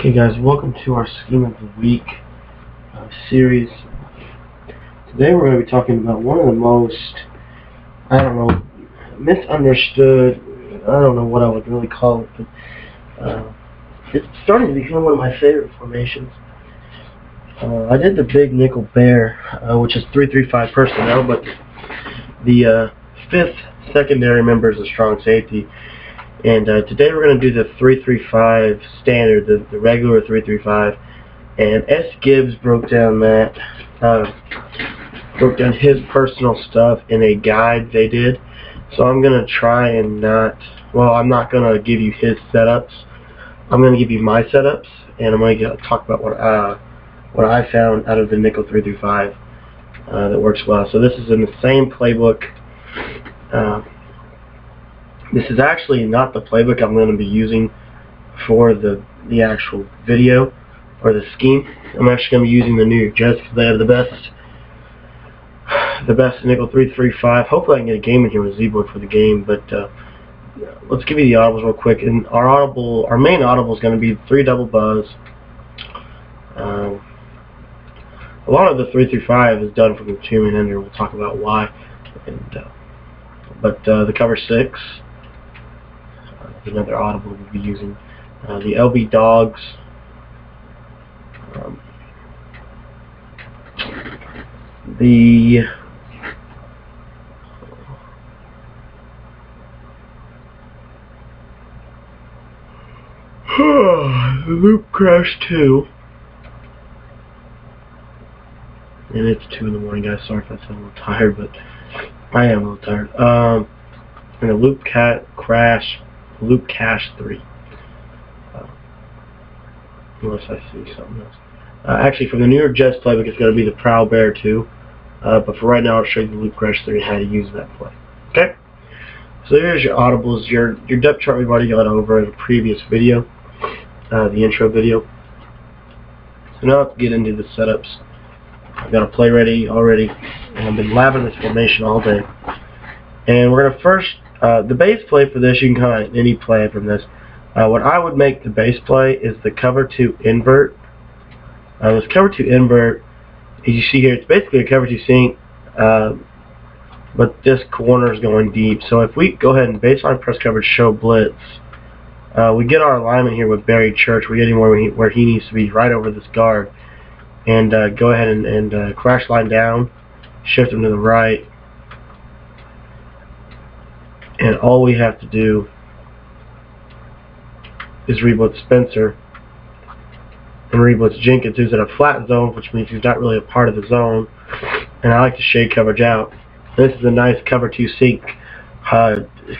Okay guys, welcome to our Scheme of the Week series. Today we're going to be talking about one of the most, misunderstood, I don't know what I would really call it, but it's starting to become one of my favorite formations. I did the big nickel bear, which is 3-3-5 personnel, but the fifth secondary member is a strong safety. And today we're going to do the 3-3-5 standard, the regular 3-3-5. And S. Gibbs broke down his personal stuff in a guide they did. So I'm going to try and I'm not going to give you his setups. I'm going to give you my setups, and I'm going to talk about what I found out of the nickel 3-3-5 that works well. So this is in the same playbook. This is actually not the playbook I'm going to be using for the actual video or the scheme. I'm actually going to be using the New York Jets because they have the best nickel 3-3-5. Hopefully I can get a game in here with Z-Boy for the game, but let's give you the audibles real quick. And our main audible is going to be 3 double buzz. A lot of the 3-3-5 is done from the 2-man under. We'll talk about why. But the cover 6. Another audible we'll be using. The LB dogs. The loop crash 2. And it's 2 in the morning, guys. Sorry if I sound a little tired, but I am a little tired. And the loop cache 3. Unless I see something else. Actually, from the New York Jets playbook, it's going to be the Prowl Bear 2. But for right now, I'll show you the loop crash 3 and how to use that play. Okay? So here's your audibles. Your depth chart we've already gone over in a previous video, the intro video. So now let's get into the setups. I've got a play ready already, and I've been labbing this formation all day. And we're going to first, the base play for this, you can kind of any play from this. What I would make the base play is the cover 2 invert. This cover 2 invert, as you see here, it's basically a cover 2 sink, but this corner is going deep. So if we go ahead and baseline press coverage show blitz, we get our alignment here with Barry Church. We get him where he needs to be, right over this guard. And go ahead and crash line down, shift him to the right. And all we have to do is reblitz Spencer and reblitz Jenkins, who's in a flat zone, which means he's not really a part of the zone. And I like to shade coverage out. This is a nice cover 2 sink,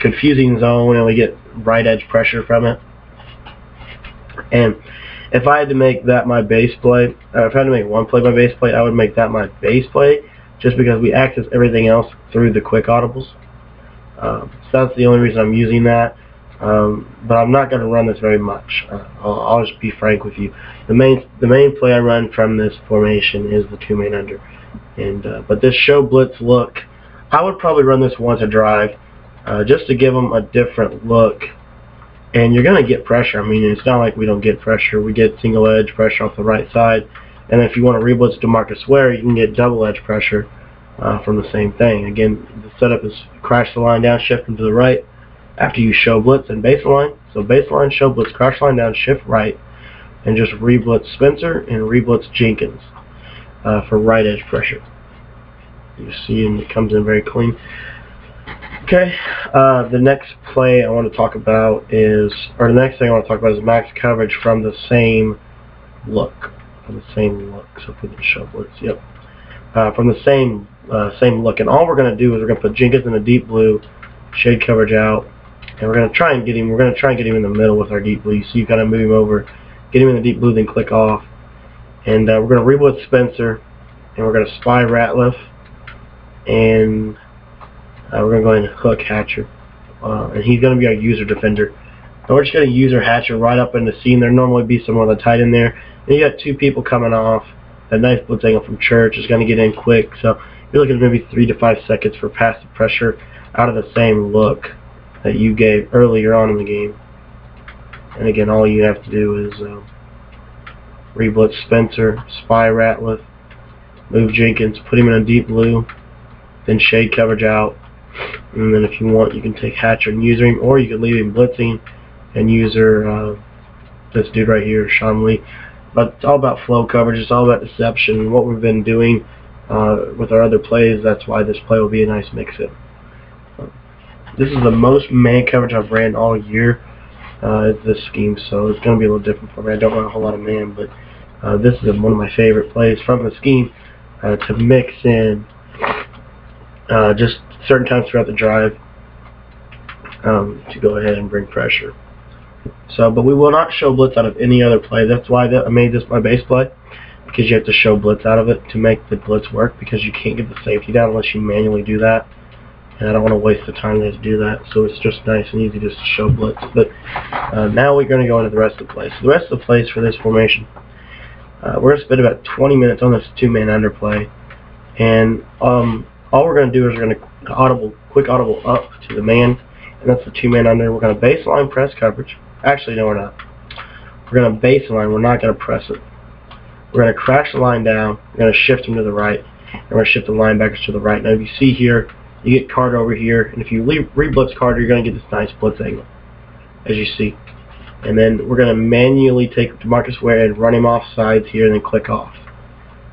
confusing zone, and we get right edge pressure from it. And if I had to make that my base play, if I had to make one play my base play, I would make that my base play, just because we access everything else through the quick audibles. So that's the only reason I'm using that. But I'm not going to run this very much. I'll just be frank with you. The main play I run from this formation is the 2-man under. And but this show blitz look, I would probably run this once a drive, just to give them a different look. And you're going to get pressure. I mean, it's not like we don't get pressure. We get single edge pressure off the right side. And if you want to reblitz DeMarcus Ware, you can get double edge pressure from the same thing. Again, the setup is crash the line down, shift them to the right after you show blitz and baseline. So baseline, show blitz, crash line down, shift right, and just reblitz Spencer and reblitz Jenkins for right edge pressure. You see, and it comes in very clean. Okay, the next play I want to talk about is, or the next thing I want to talk about is max coverage from the same look. So put the show blitz. Yep. From the same look, and all we're going to do is we're going to put Jenkins in a deep blue, shade coverage out, and we're going to try and get him. We're going to try and get him in the middle with our deep blue. So you kind of move him over, get him in the deep blue, then click off, and we're going to reblitz Spencer, and we're going to spy Ratliff, and we're going to go ahead and hook Hatcher, and he's going to be our user defender. And we're just going to use our Hatcher right up in the seam. There normally be some other tight in there. And you got 2 people coming off. That nice blitz angle from Church is going to get in quick. So you're looking at maybe 3 to 5 seconds for passive pressure out of the same look that you gave earlier on in the game. And again, all you have to do is Reblitz Spencer, Spy Ratliff, move Jenkins, put him in a deep blue, then shade coverage out, and then if you want you can take Hatcher and user him, or you can leave him blitzing and user this dude right here, Sean Lee. But it's all about flow coverage, it's all about deception. What we've been doing with our other plays, that's why this play will be a nice mix-in. This is the most man coverage I've ran all year, is this scheme, so it's going to be a little different for me. I don't run a whole lot of man, but this is one of my favorite plays from the scheme to mix in just certain times throughout the drive to go ahead and bring pressure. So, but we will not show blitz out of any other play. That's why I made this my base play, because you have to show blitz out of it to make the blitz work, because you can't get the safety down unless you manually do that. And I don't want to waste the time to do that, so it's just nice and easy just to show blitz. But now we're going to go into the rest of the plays. So the rest of the plays for this formation, we're going to spend about 20 minutes on this two-man underplay, and all we're going to do is we're going to quick audible up to the man, and that's the two-man under. We're going to baseline press coverage. Actually, no, we're not. We're going to baseline. We're not going to press it. We're going to crash the line down. We're going to shift them to the right, and we're going to shift the linebackers to the right. Now, if you see here, you get Carter over here, and if you re-blitz Carter, you're going to get this nice blitz angle, as you see. And then we're going to manually take DeMarcus Ware and run him off sides here, and then click off.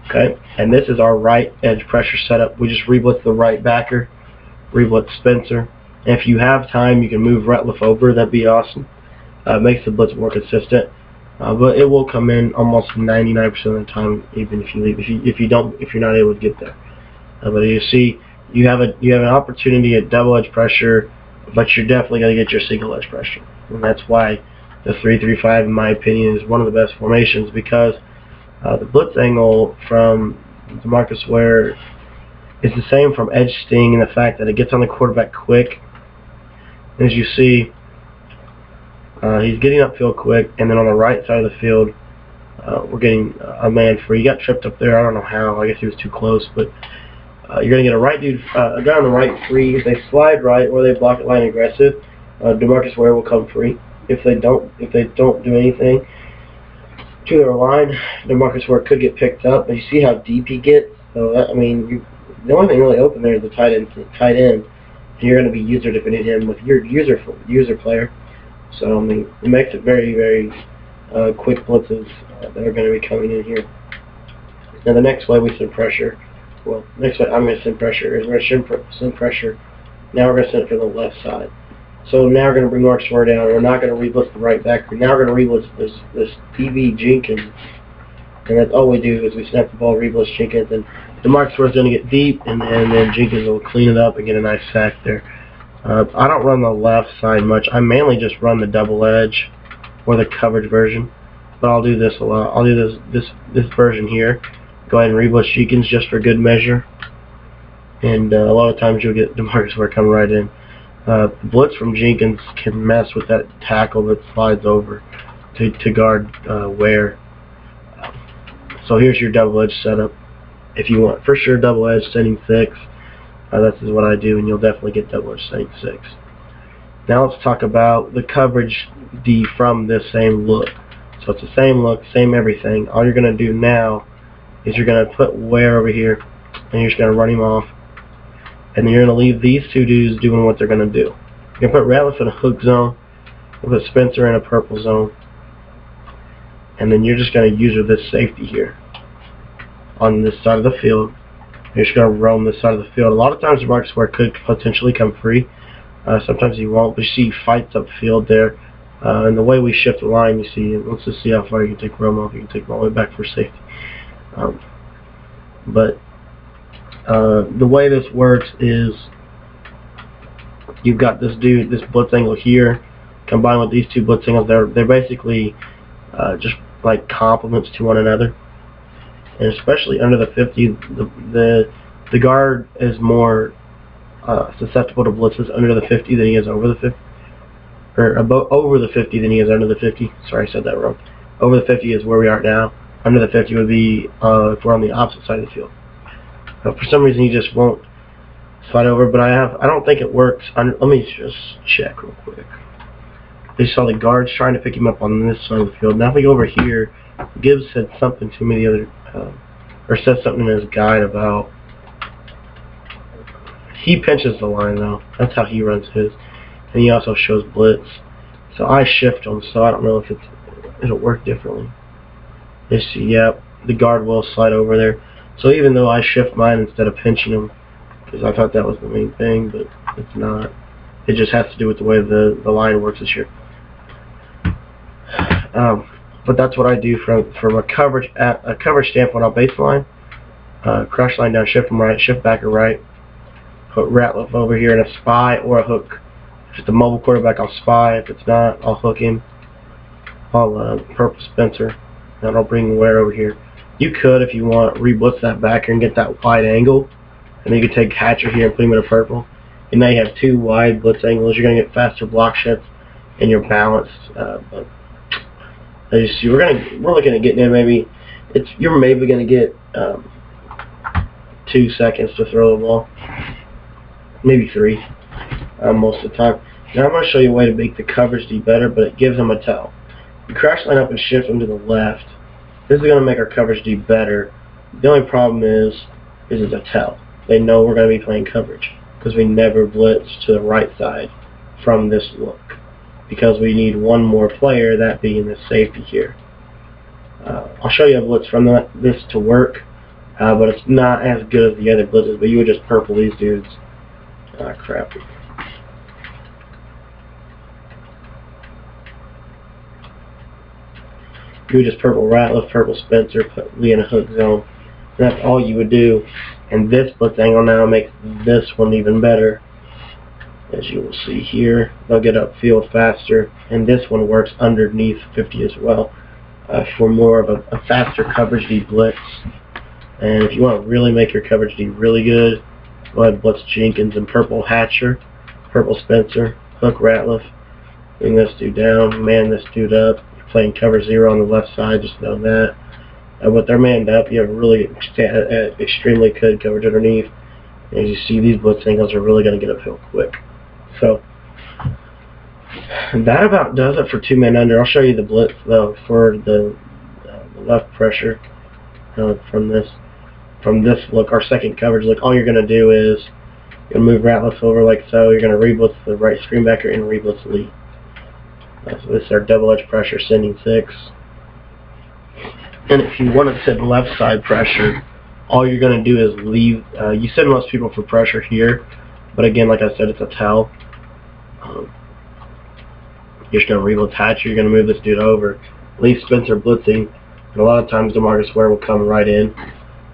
Okay, and this is our right edge pressure setup. We just re-blitz the right backer, re-blitz Spencer. And if you have time, you can move Ratliff over. That'd be awesome. Makes the blitz more consistent. But it will come in almost 99% of the time, even if you leave. If you're not able to get there. But you see, you have an opportunity at double edge pressure, but you're definitely going to get your single edge pressure, and that's why the 3-3-5, in my opinion, is one of the best formations, because the blitz angle from DeMarcus Ware is the same from edge sting, in the fact that it gets on the quarterback quick. As you see, he's getting upfield quick, and then on the right side of the field, we're getting a man free. He got tripped up there. I don't know how. I guess he was too close, but you're going to get a guy on the right free. If they slide right or they block it line aggressive, DeMarcus Ware will come free. If they don't do anything to their line, DeMarcus Ware could get picked up. But you see how deep he gets. So that, I mean, the only thing really open there is the tight end, and you're going to be user defending him with your user player. So I mean, it makes it very, very quick blitzes that are going to be coming in here. Now the next way we send pressure. Well, next way I'm going to send pressure is we're going to send pressure. Now we're going to send it from the left side. So now we're going to bring Marcus Ware down. We're not going to re-blitz the right back. Now we're going to re-blitz this PV Jenkins. And that's all we do is we snap the ball, re-blitz Jenkins, and DeMarcus Ware's going to get deep, and then Jenkins will clean it up and get a nice sack there. I don't run the left side much. I mainly just run the double edge or the coverage version. But I'll do this a lot. I'll do this version here. Go ahead and re-blitz Jenkins just for good measure, and a lot of times you'll get DeMarcus Ware come right in. The blitz from Jenkins can mess with that tackle that slides over to guard Ware. So here's your double edge setup. If you want for sure double edge setting 6, this is what I do, and you'll definitely get double edge setting 6. Now let's talk about the coverage D from this same look. So it's the same look, same everything. All you're going to do now is you're going to put Ware over here, and you're just going to run him off, and then you're going to leave these two dudes doing what they're going to do. You're going to put Ratliff in a hook zone, you'll put Spencer in a purple zone, and then you're just going to use this safety here on this side of the field. You're just going to roam this side of the field. A lot of times DeMarcus Ware could potentially come free. Sometimes he won't, but you see he fights upfield there. And the way we shift the line, you see, let's just see how far you can take Rome off. You can take him all the way back for safety. But the way this works is you've got this dude, this blitz angle here, combined with these two blitz angles. They're basically just like complements to one another. And especially under the 50, the guard is more susceptible to blitzes under the 50 than he is over the 50. Or over the 50 than he is under the 50. Sorry, I said that wrong. Over the 50 is where we are now. Under the 50 would be if we're on the opposite side of the field. For some reason, he just won't slide over. But I don't think it works. Let me just check real quick. They saw the guards trying to pick him up on this side of the field. Now if we go over here, Gibbs said something to me the other, or said something in his guide about, he pinches the line though. That's how he runs his. And he also shows blitz. So I shift him, so I don't know if it'll work differently. You see, yep, the guard will slide over there. So even though I shift mine instead of pinching him, because I thought that was the main thing, but it's not. It just has to do with the way the line works this year. But that's what I do from a coverage standpoint on baseline. Crash line down, shift from right, shift back or right. Put Ratliff over here in a spy or a hook. If it's a mobile quarterback, I'll spy. If it's not, I'll hook him. I'll purple Spencer. And I'll bring Ware over here. You could, if you want, re-blitz that backer and get that wide angle. And then you could take Hatcher here and put him in a purple. And now you have two wide blitz angles. You're going to get faster block shifts and you're balanced. But as you see, we're looking at getting in maybe. You're maybe going to get 2 seconds to throw the ball. Maybe 3 most of the time. Now I'm going to show you a way to make the coverage D better, but it gives them a tell. You crash line up and shift them to the left. This is going to make our coverage D better. The only problem is it's a tell. They know we're going to be playing coverage because we never blitz to the right side from this look because we need one more player, that being the safety here. I'll show you a blitz from this to work, but it's not as good as the other blitzes, but you would just purple these dudes. Crap. You would just purple Ratliff, purple Spencer, put Lee in a hook zone. And that's all you would do. And this blitz angle now makes this one even better. As you will see here, they'll get upfield faster. And this one works underneath 50 as well for more of a faster coverage D blitz. And if you want to really make your coverage D really good, go ahead and blitz Jenkins and purple Hatcher, purple Spencer, hook Ratliff, bring this dude down, man this dude up. Playing cover 0 on the left side, just know that. With their manned up, you have really extremely good coverage underneath. As you see, these blitz angles are really going to get uphill quick. So that about does it for 2-man under. I'll show you the blitz though for the left pressure from this look, our second coverage look. All you're going to do is you're going to move Ratliff over like so. You're going to re-blitz the right screenbacker and re-blitz Lee. So this is our double edge pressure sending 6. And if you want to send left side pressure, all you're going to do is leave. You send most people for pressure here, but again, like I said, it's a tell. You're just going to re-blitz Hatcher. You're going to move this dude over. Leave Spencer blitzing, and a lot of times DeMarcus Ware will come right in.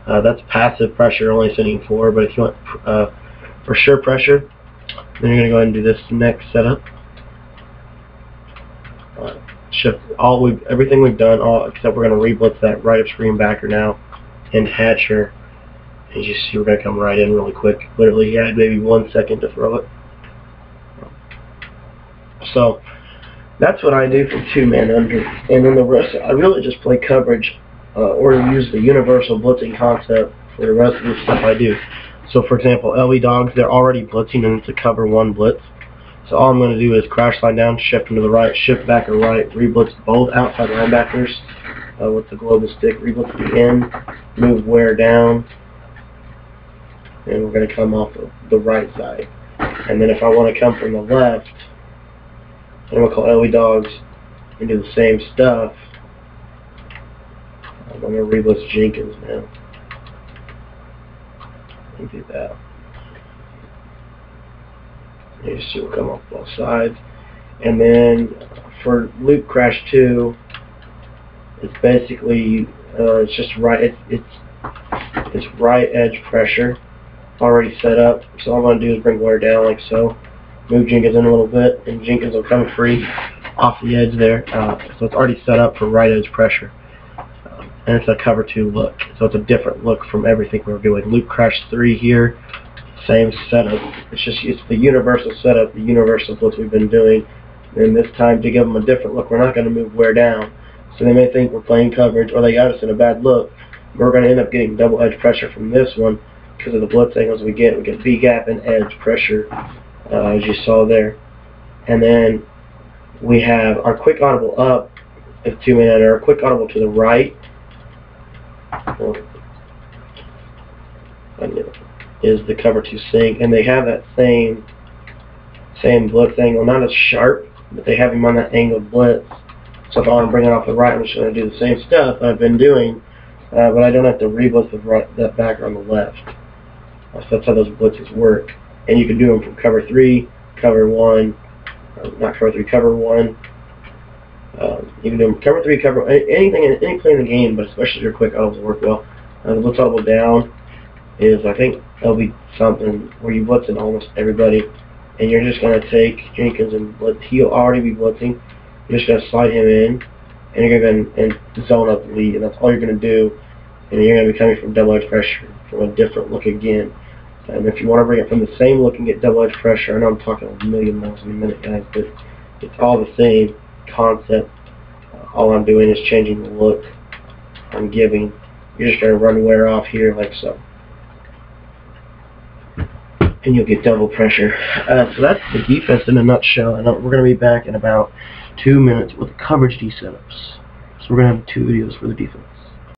That's passive pressure, only sending 4. But if you want for sure pressure, then you're going to go ahead and do this next setup. Shift everything we've done, except we're going to re-blitz that right up screen backer now, and Hatcher. As you see, we're going to come right in really quick. Literally, he had maybe 1 second to throw it. So that's what I do for 2-man under, and then the rest I really just play coverage or use the universal blitzing concept for the rest of the stuff I do. So, for example, LE Dogs, they're already blitzing and it's a cover 1 blitz. So all I'm going to do is crash line down, shift them to the right, shift back or right, re-blitz both outside linebackers with the global stick, re-blitz the end, move Ware down, and we're going to come off the right side. And then if I want to come from the left, I'm going to call LE Dogs and do the same stuff. I'm going to re-blitz Jenkins now. And do that. You see we'll come off both sides. And then for loop crash 2, it's basically it's just right it's right edge pressure already set up. So all I'm going to do is bring Ware down like so, move Jenkins in a little bit, and Jenkins will come free off the edge there. So it's already set up for right edge pressure. And it's a cover 2 look. So it's a different look from everything we're doing. Loop crash 3 here. Same setup. It's the universal setup, the universal blitz we've been doing. And this time, to give them a different look, we're not going to move Ware down. So they may think we're playing coverage, or they got us in a bad look. We're going to end up getting double edge pressure from this one because of the blitz angles we get. We get B gap and edge pressure, as you saw there. And then we have our quick audible up is 2-man, and our quick audible to the right is the cover 2 sync, and they have that same blitz angle, not as sharp, but they have him on that angled blitz. So if I want to bring it off the right, I'm just going to do the same stuff I've been doing, but I don't have to re-blitz that back on the left. So that's how those blitzes work. And you can do them from cover 3, cover 1, not cover 3, cover 1. You can do them cover 3, cover anything, any play in the game, but especially your quick audibles work well. The blitz audible down is, I think, that'll be something where you blitz in almost everybody, and you're just going to take Jenkins and blitz. He'll already be blitzing. You're just going to slide him in, and you're going to go and zone up the lead, and that's all you're going to do. And you're going to be coming from double edge pressure from a different look again. And if you want to bring it from the same look and get double edge pressure, I know I'm talking a million miles in a minute, guys, but it's all the same concept. All I'm doing is changing the look I'm giving. You're just going to run wear off here like so. And you'll get double pressure. So that's the defense in a nutshell. And we're going to be back in about 2 minutes with coverage D setups. So we're going to have 2 videos for the defense.